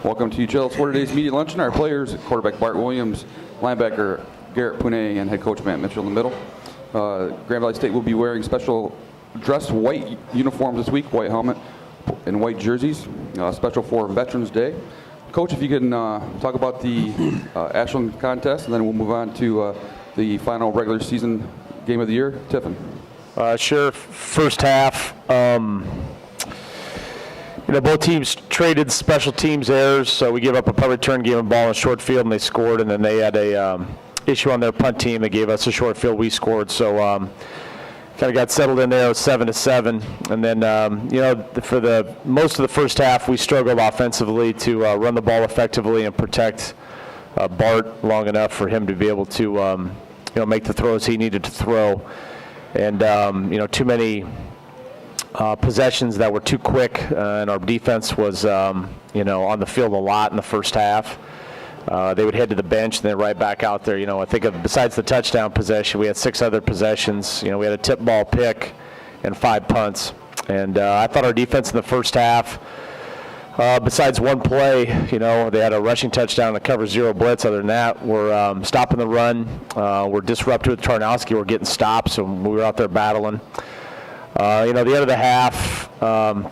Welcome to Uccello Sport Today's Media Luncheon. Our players, quarterback Bart Williams, linebacker Garrett Pune, and head coach Matt Mitchell in the middle. Grand Valley State will be wearing special dressed white uniforms this week, white helmet and white jerseys, special for Veterans Day. Coach, if you can talk about the Ashland contest, and then we'll move on to the final regular season game of the year, Tiffin. Sure. First half, both teams traded special teams errors, so we gave up a punt return, gave them ball in short field, and they scored, and then they had a issue on their punt team. They gave us a short field, we scored, so kind of got settled in there with 7-7, and then for the most of the first half, we struggled offensively to run the ball effectively and protect Bart long enough for him to be able to make the throws he needed to throw, and too many possessions that were too quick, and our defense was on the field a lot in the first half. They would head to the bench and then right back out there. I think besides the touchdown possession, we had 6 other possessions. We had a tip ball pick and 5 punts. And I thought our defense in the first half, besides one play, they had a rushing touchdown and a cover 0 blitz. Other than that, we're stopping the run. We're disrupted with Tarnowski. We're getting stops, and we were out there battling. The end of the half,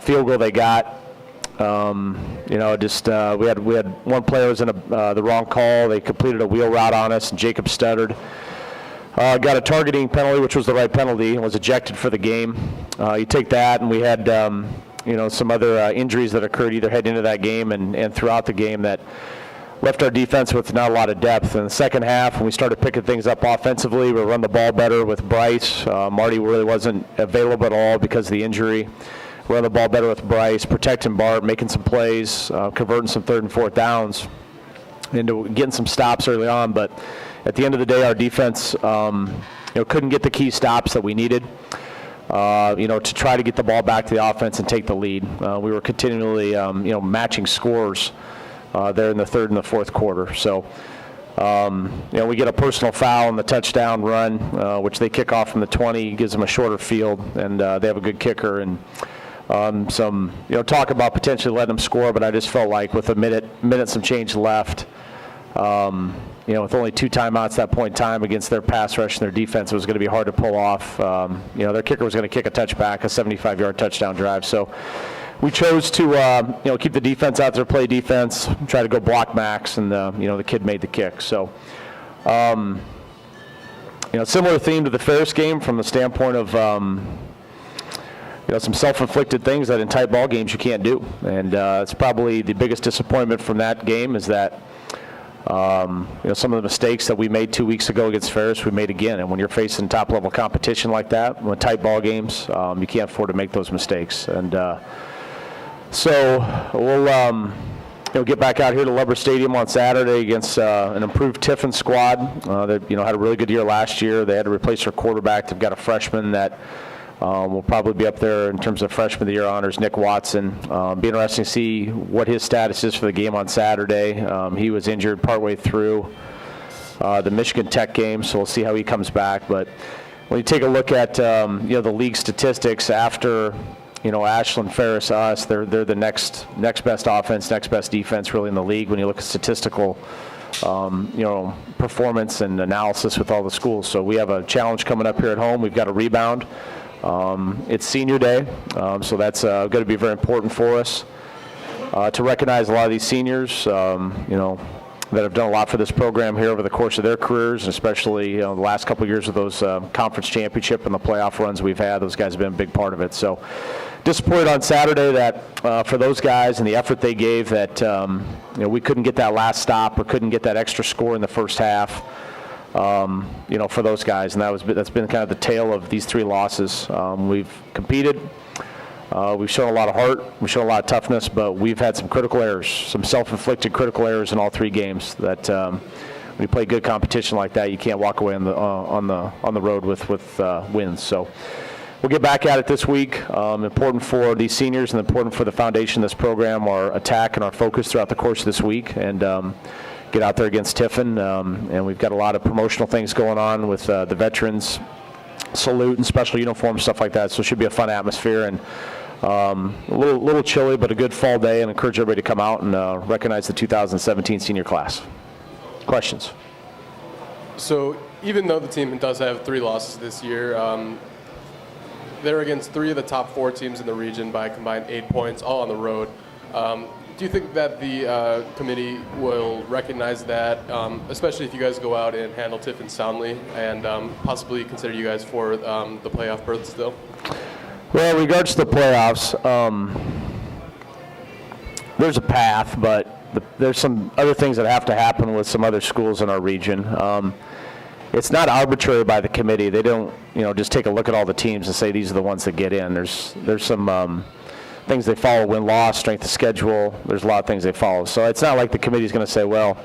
field goal they got. We had one player was in the wrong call. They completed a wheel route on us, and Jacob stuttered. Got a targeting penalty, which was the right penalty, and was ejected for the game. You take that, and we had some other injuries that occurred either heading into that game and throughout the game that left our defense with not a lot of depth. In the second half, when we started picking things up offensively, we run the ball better with Bryce. Marty really wasn't available at all because of the injury. Run the ball better with Bryce, protecting Bart, making some plays, converting some 3rd and 4th downs, into getting some stops early on. But at the end of the day, our defense, couldn't get the key stops that we needed, to try to get the ball back to the offense and take the lead. We were continually, matching scores there in the 3rd and the 4th quarter. So, we get a personal foul on the touchdown run, which they kick off from the 20, gives them a shorter field, and they have a good kicker. And some talk about potentially letting them score, but I just felt like with a minute some change left, with only 2 timeouts at that point in time against their pass rush and their defense, it was going to be hard to pull off. Their kicker was going to kick a touchback, a 75-yard touchdown drive. So we chose to keep the defense out there, play defense, try to go block Max, and the kid made the kick. So similar theme to the Ferris game from the standpoint of some self-inflicted things that in tight ball games you can't do. And it's probably the biggest disappointment from that game is that some of the mistakes that we made 2 weeks ago against Ferris, we made again. And when you're facing top-level competition like that, with tight ball games, you can't afford to make those mistakes. And so we'll get back out here to Lubber Stadium on Saturday against an improved Tiffin squad that had a really good year last year. They had to replace their quarterback. They've got a freshman that will probably be up there in terms of freshman of the year honors, Nick Watson. Be interesting to see what his status is for the game on Saturday. He was injured partway through the Michigan Tech game, so we'll see how he comes back. But when you take a look at the league statistics after Ashland, Ferris, us, they're the next best offense, next best defense really in the league when you look at statistical performance and analysis with all the schools. So we have a challenge coming up here at home. We've got a rebound. It's senior day, so that's going to be very important for us to recognize a lot of these seniors, that have done a lot for this program here over the course of their careers, and especially the last couple of years of those conference championship and the playoff runs we've had. Those guys have been a big part of it. So disappointed on Saturday that for those guys and the effort they gave that we couldn't get that last stop or couldn't get that extra score in the first half. For those guys, and that's been kind of the tale of these 3 losses. We've competed, we've shown a lot of heart, we've shown a lot of toughness, but we've had some critical errors, some self-inflicted critical errors in all 3 games. That when you play good competition like that, you can't walk away on the road with wins. So we'll get back at it this week. Important for these seniors and important for the foundation of this program, our attack and our focus throughout the course of this week, and get out there against Tiffin, and we've got a lot of promotional things going on with the veterans salute and special uniform stuff like that, so it should be a fun atmosphere. And A little chilly, but a good fall day, and encourage everybody to come out and recognize the 2017 senior class. Questions? So even though the team does have 3 losses this year, they're against 3 of the top 4 teams in the region by a combined 8 points, all on the road. Do you think that the committee will recognize that, especially if you guys go out and handle Tiffin soundly, and possibly consider you guys for the playoff berth still? Well, in regards to the playoffs, there's a path, but there's some other things that have to happen with some other schools in our region. It's not arbitrary by the committee. They don't, just take a look at all the teams and say these are the ones that get in. There's some things they follow: win-loss, strength of schedule. There's a lot of things they follow. So it's not like the committee's going to say, well,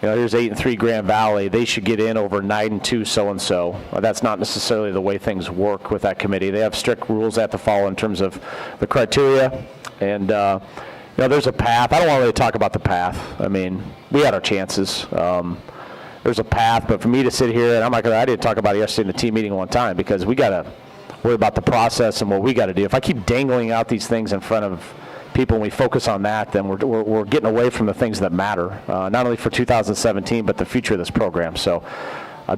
here's 8-3 Grand Valley. They should get in over 9-2 so-and-so. That's not necessarily the way things work with that committee. They have strict rules they have to follow in terms of the criteria. And, there's a path. I don't want to really talk about the path. I mean, we had our chances. There's a path, but for me to sit here, and I didn't talk about it yesterday in the team meeting one time, because we got to worry about the process and what we got to do. If I keep dangling out these things in front of people and we focus on that, then we're getting away from the things that matter, not only for 2017, but the future of this program. So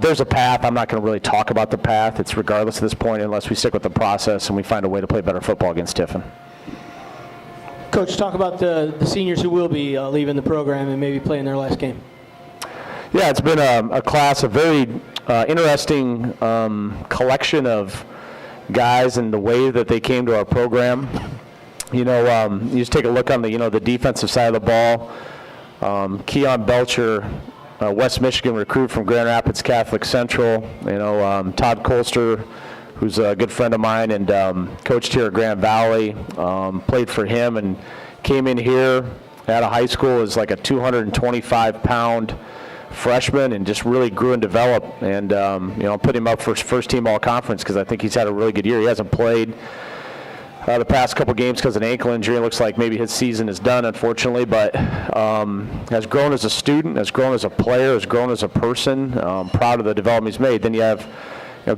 there's a path. I'm not going to really talk about the path. It's regardless at this point, unless we stick with the process and we find a way to play better football against Tiffin. Coach, talk about the seniors who will be leaving the program and maybe playing their last game. Yeah, it's been a class, a very interesting collection of guys and the way that they came to our program. You just take a look on the defensive side of the ball. Keon Belcher, West Michigan recruit from Grand Rapids Catholic Central. Todd Colster, who's a good friend of mine and coached here at Grand Valley, played for him and came in here out of high school as like a 225-pound freshman and just really grew and developed. And put him up for first team all conference because I think he's had a really good year. He hasn't played the past couple games because of an ankle injury. It looks like maybe his season is done, unfortunately, but has grown as a student, has grown as a player, has grown as a person. Proud of the development he's made. Then you have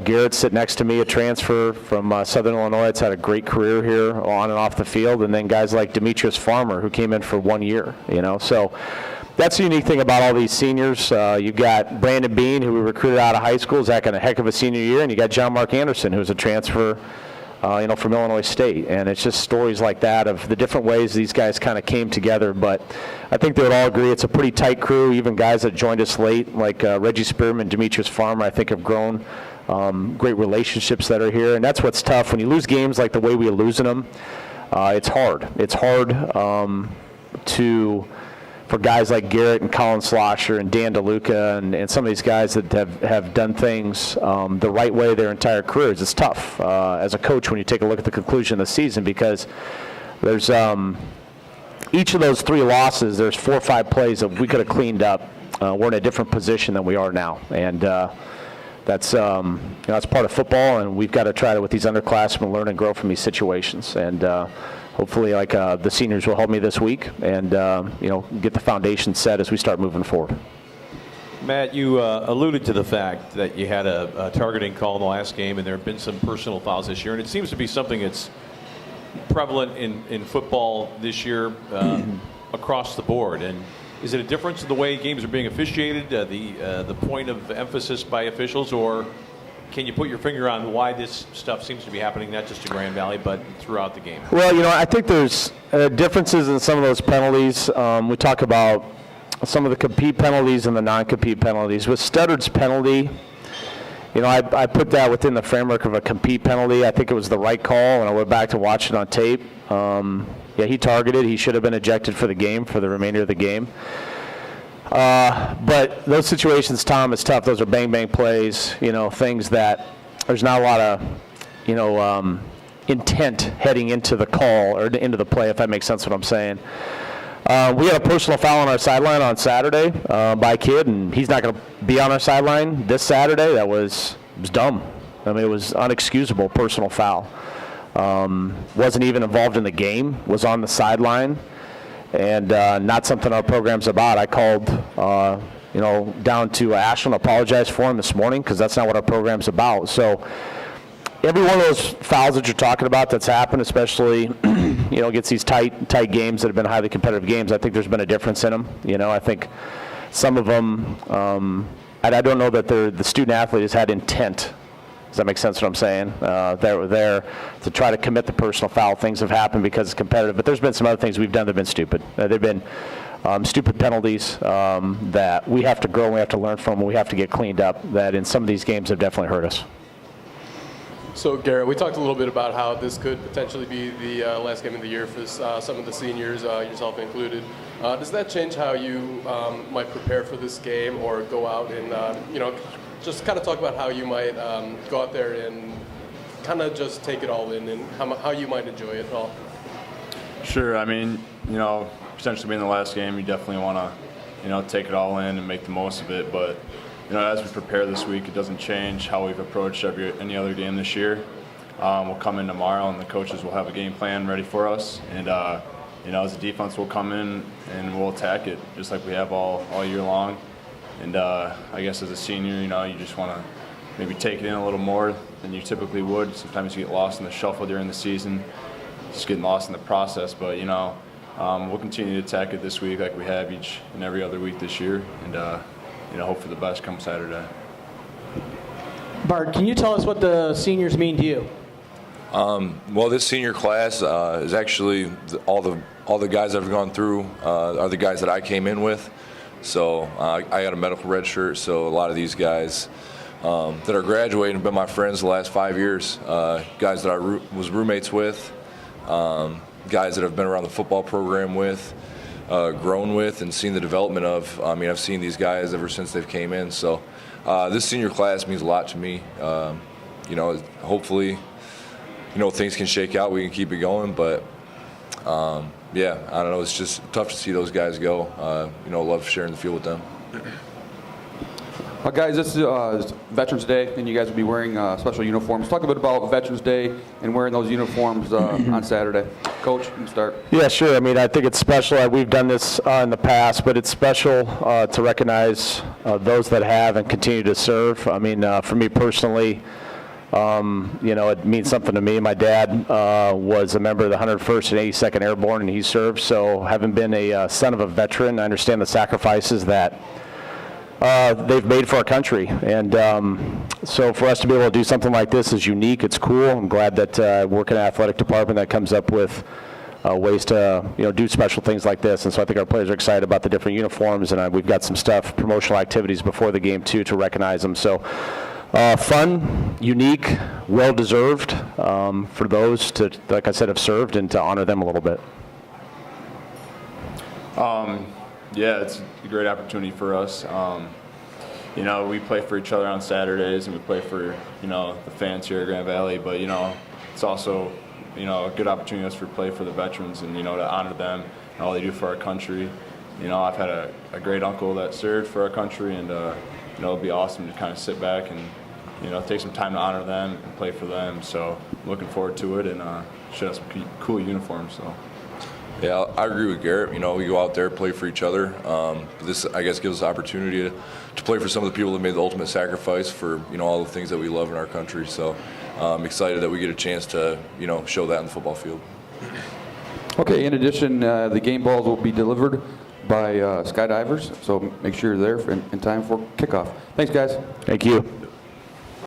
Garrett sitting next to me, a transfer from Southern Illinois. It's had a great career here on and off the field. And then guys like Demetrius Farmer, who came in for 1 year, So that's the unique thing about all these seniors. You've got Brandon Bean, who we recruited out of high school, is having a heck of a senior year. And you got John Mark Anderson, who's a transfer from Illinois State. And it's just stories like that of the different ways these guys kind of came together. But I think they would all agree it's a pretty tight crew. Even guys that joined us late, like Reggie Spearman, Demetrius Farmer, I think have grown. Great relationships that are here. And that's what's tough. When you lose games like the way we're losing them, it's hard. It's hard for guys like Garrett and Colin Slosher and Dan DeLuca and some of these guys that have done things the right way their entire careers. It's tough as a coach when you take a look at the conclusion of the season, because there's each of those 3 losses, there's 4 or 5 plays that we could have cleaned up. We're in a different position than we are now. And that's that's part of football, and we've got to try to, with these underclassmen, learn and grow from these situations. And hopefully, the seniors will help me this week, and get the foundation set as we start moving forward. Matt, you alluded to the fact that you had a targeting call in the last game, and there have been some personal fouls this year, and it seems to be something that's prevalent in football this year across the board. And is it a difference in the way games are being officiated, the point of emphasis by officials, or can you put your finger on why this stuff seems to be happening, not just in Grand Valley, but throughout the game? Well, I think there's differences in some of those penalties. We talk about some of the compete penalties and the non-compete penalties. With Studdard's penalty, I put that within the framework of a compete penalty. I think it was the right call, and I went back to watch it on tape. He targeted. He should have been ejected for the game, for the remainder of the game. But those situations, Tom, is tough. Those are bang-bang plays, things that there's not a lot of, intent heading into the call or into the play, if that makes sense what I'm saying. We had a personal foul on our sideline on Saturday by a kid, and he's not going to be on our sideline this Saturday. It was dumb. I mean, it was unexcusable personal foul. Wasn't even involved in the game, was on the sideline, and not something our program's about. I called, down to Ashland, apologized for him this morning, because that's not what our program's about. So every one of those fouls that you're talking about that's happened, especially, against these tight games that have been highly competitive games, I think there's been a difference in them. I think some of them, I don't know that the student athlete has had intent. Does that make sense what I'm saying? They're there to try to commit the personal foul. Things have happened because it's competitive, but there's been some other things we've done that have been stupid. They've been stupid penalties that we have to grow and we have to learn from and we have to get cleaned up, that in some of these games have definitely hurt us. So, Garrett, we talked a little bit about how this could potentially be the last game of the year for some of the seniors, yourself included. Does that change how you might prepare for this game or go out and, just kind of talk about how you might go out there and kind of just take it all in and how you might enjoy it all? Sure. I mean, potentially being the last game, you definitely want to, take it all in and make the most of it. But, as we prepare this week, it doesn't change how we've approached any other game this year. We'll come in tomorrow, and the coaches will have a game plan ready for us. And, as a defense, we'll come in and we'll attack it just like we have all year long. And I guess as a senior, you just want to maybe take it in a little more than you typically would. Sometimes you get lost in the shuffle during the season, just getting lost in the process. But, we'll continue to attack it this week like we have each and every other week this year. And, hope for the best come Saturday. Bart, can you tell us what the seniors mean to you? Well, this senior class is actually all the guys I've gone through are the guys that I came in with. So I got a medical red shirt, so a lot of these guys that are graduating have been my friends the last 5 years. Guys that I was roommates with, guys that I've been around the football program with, grown with, and seen the development of. I mean, I've seen these guys ever since they've came in. So this senior class means a lot to me. Hopefully, things can shake out. We can keep it going, but. Yeah, I don't know. It's just tough to see those guys go. Love sharing the field with them. Guys, this is Veterans Day, and you guys will be wearing special uniforms. Talk a bit about Veterans Day and wearing those uniforms on Saturday. Coach, you can start. Yeah, sure. I mean, I think it's special. We've done this in the past, but it's special to recognize those that have and continue to serve. I mean, for me personally, it means something to me. My dad was a member of the 101st and 82nd Airborne, and he served. So having been a son of a veteran, I understand the sacrifices that they've made for our country. And so for us to be able to do something like this is unique. It's cool. I'm glad that I work in an athletic department that comes up with ways to do special things like this. And so I think our players are excited about the different uniforms, and we've got some promotional activities before the game too to recognize them. So. Fun, unique, well-deserved for those to, like I said, have served and to honor them a little bit. Yeah, it's a great opportunity for us. We play for each other on Saturdays and we play for, the fans here at Grand Valley, but, it's also, a good opportunity for us to play for the veterans and, to honor them and all they do for our country. I've had a great uncle that served for our country, and, it'd be awesome to kind of sit back and, take some time to honor them and play for them. So I'm looking forward to it, and should have some cool uniforms. So. Yeah, I agree with Garrett. We go out there, play for each other. This, I guess, gives us the opportunity to play for some of the people that made the ultimate sacrifice for, all the things that we love in our country. So I'm excited that we get a chance to, show that in the football field. Okay, in addition, the game balls will be delivered by skydivers, so make sure you're there in time for kickoff. Thanks, guys. Thank you.